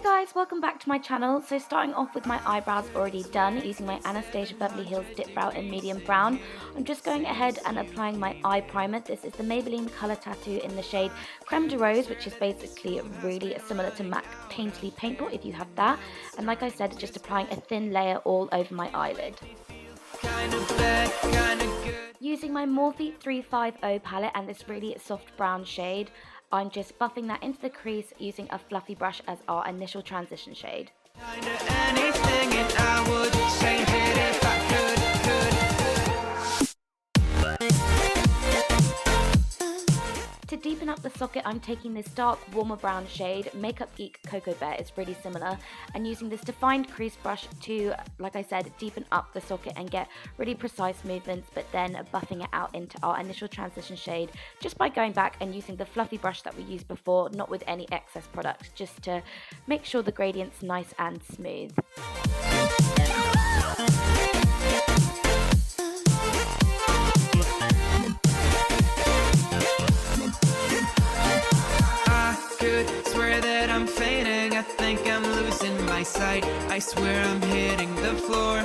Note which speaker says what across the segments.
Speaker 1: Guys, welcome back to my channel. So starting off with my eyebrows already done using my Anastasia Beverly Hills Dip Brow in medium brown. I'm just going ahead and applying my eye primer. This is the Maybelline Colour Tattoo in the shade Creme de Rose, which is basically really similar to MAC Painterly Paintball if you have that. And like I said, just applying a thin layer all over my eyelid. Using my Morphe 350 palette and this really soft brown shade, I'm just buffing that into the crease using a fluffy brush as our initial transition shade. To deepen up the socket, I'm taking this dark, warmer brown shade. Makeup Geek Cocoa Bear is really similar, and using this defined crease brush to, like I said, deepen up the socket and get really precise movements, but then buffing it out into our initial transition shade just by going back and using the fluffy brush that we used before, not with any excess product, just to make sure the gradient's nice and smooth.
Speaker 2: Swear that I'm fainting, I think I'm losing my sight, I swear I'm hitting the floor.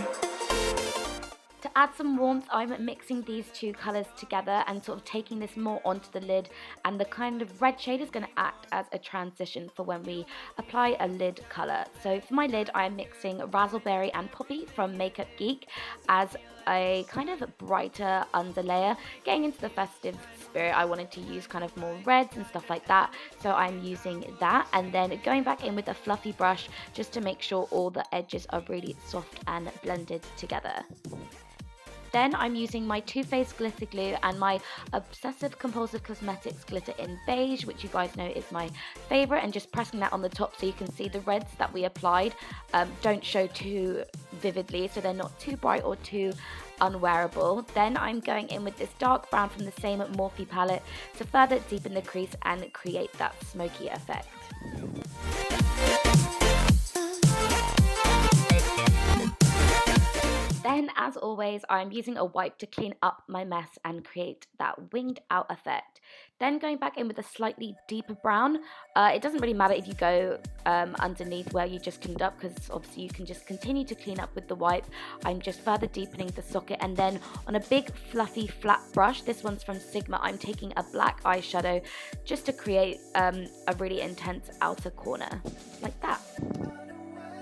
Speaker 1: To add some warmth, I'm mixing these two colours together and sort of taking this more onto the lid, and the kind of red shade is going to act as a transition for when we apply a lid colour. So for my lid, I'm mixing Razzleberry and Poppy from Makeup Geek as a kind of brighter underlayer. Getting into the festive spirit, I wanted to use kind of more reds and stuff like that, so I'm using that, and then going back in with a fluffy brush just to make sure all the edges are really soft and blended together. Then I'm using my Too Faced glitter glue and my Obsessive Compulsive Cosmetics glitter in beige, which you guys know is my favourite, and just pressing that on the top so you can see the reds that we applied don't show too vividly, so they're not too bright or too unwearable. Then I'm going in with this dark brown from the same Morphe palette to further deepen the crease and create that smoky effect. Then, as always, I'm using a wipe to clean up my mess and create that winged out effect. Then going back in with a slightly deeper brown. It doesn't really matter if you go underneath where you just cleaned up, because obviously you can just continue to clean up with the wipe. I'm just further deepening the socket, and then on a big fluffy flat brush, this one's from Sigma, I'm taking a black eyeshadow just to create a really intense outer corner, like that.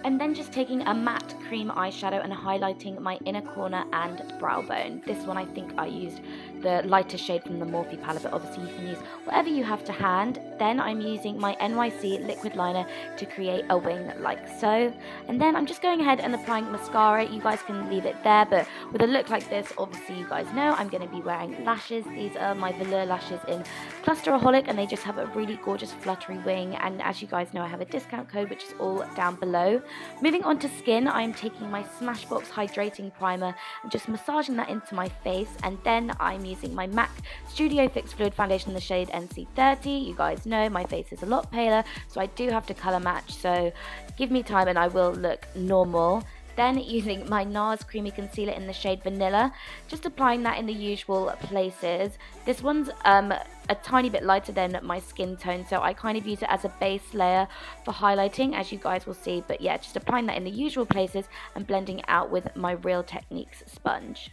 Speaker 1: And then just taking a matte cream eyeshadow and highlighting my inner corner and brow bone. This one I think I used the lighter shade from the Morphe palette, but obviously you can use whatever you have to hand. Then I'm using my NYC liquid liner to create a wing like so. And then I'm just going ahead and applying mascara. You guys can leave it there, but with a look like this, obviously you guys know I'm going to be wearing lashes. These are my velour lashes in Clusteraholic, and they just have a really gorgeous fluttery wing. And as you guys know, I have a discount code, which is all down below. Moving on to skin, I'm taking my Smashbox hydrating primer and just massaging that into my face, and then I'm using my MAC Studio Fix Fluid Foundation in the shade NC30. You guys know my face is a lot paler, so I do have to colour match, so give me time and I will look normal. Then using my NARS Creamy Concealer in the shade Vanilla, just applying that in the usual places. This one's a tiny bit lighter than my skin tone, so I kind of use it as a base layer for highlighting, as you guys will see. But yeah, just applying that in the usual places and blending it out with my Real Techniques sponge.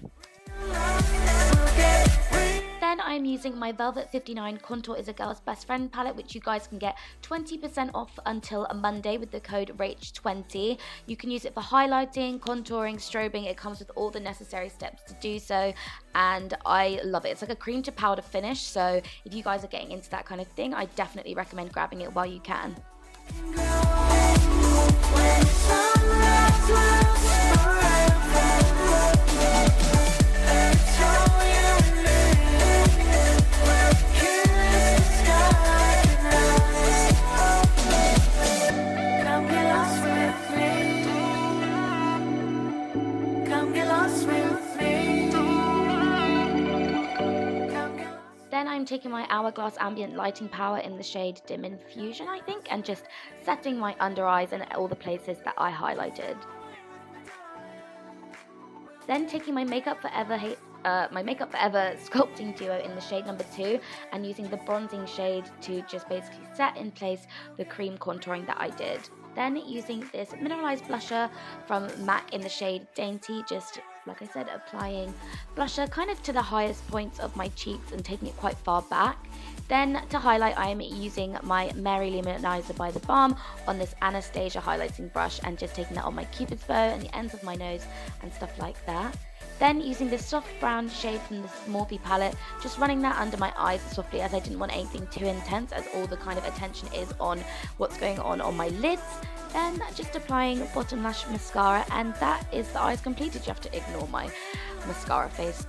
Speaker 1: Then I'm using my Velvet 59 Contour is a Girl's Best Friend palette, which you guys can get 20% off until Monday with the code RACH20. You can use it for highlighting, contouring, strobing. It comes with all the necessary steps to do so, and I love it. It's like a cream to powder finish, so if you guys are getting into that kind of thing, I definitely recommend grabbing it while you can. Then I'm taking my Hourglass Ambient Lighting Power in the shade Dim Infusion, I think, and just setting my under eyes and all the places that I highlighted. Then taking my Makeup Forever Sculpting Duo in the shade number 2 and using the bronzing shade to just basically set in place the cream contouring that I did. Then using this mineralize blusher from MAC in the shade Dainty, just like I said, applying blusher kind of to the highest points of my cheeks and taking it quite far back. Then to highlight, I am using my Mary Luminizer by The Balm on this Anastasia highlighting brush and just taking that on my cupid's bow and the ends of my nose and stuff like that. Then using this soft brown shade from this Morphe palette, just running that under my eyes softly as I didn't want anything too intense, as all the kind of attention is on what's going on my lids. Then just applying bottom lash mascara, and that is the eyes completed. You have to ignore my mascara face.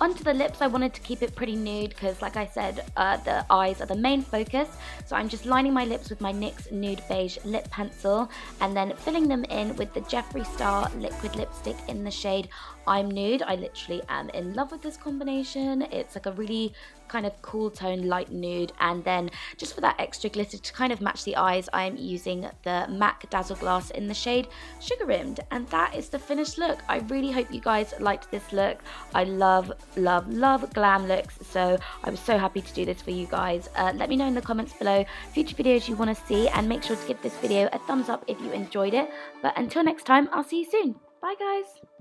Speaker 1: Onto the lips, I wanted to keep it pretty nude because, like I said, the eyes are the main focus. So I'm just lining my lips with my NYX Nude Beige Lip Pencil and then filling them in with the Jeffree Star liquid lipstick in the shade I'm Nude. I literally am in love with this combination. It's like a really kind of cool tone, light nude, and then just for that extra glitter to kind of match the eyes, I'm using the MAC Dazzle Glass in the shade Sugar Rimmed, and that is the finished look. I really hope you guys liked this look. I love glam looks, so I was so happy to do this for you guys. Let me know in the comments below future videos you want to see, and make sure to give this video a thumbs up if you enjoyed it. But until next time, I'll see you soon. Bye guys.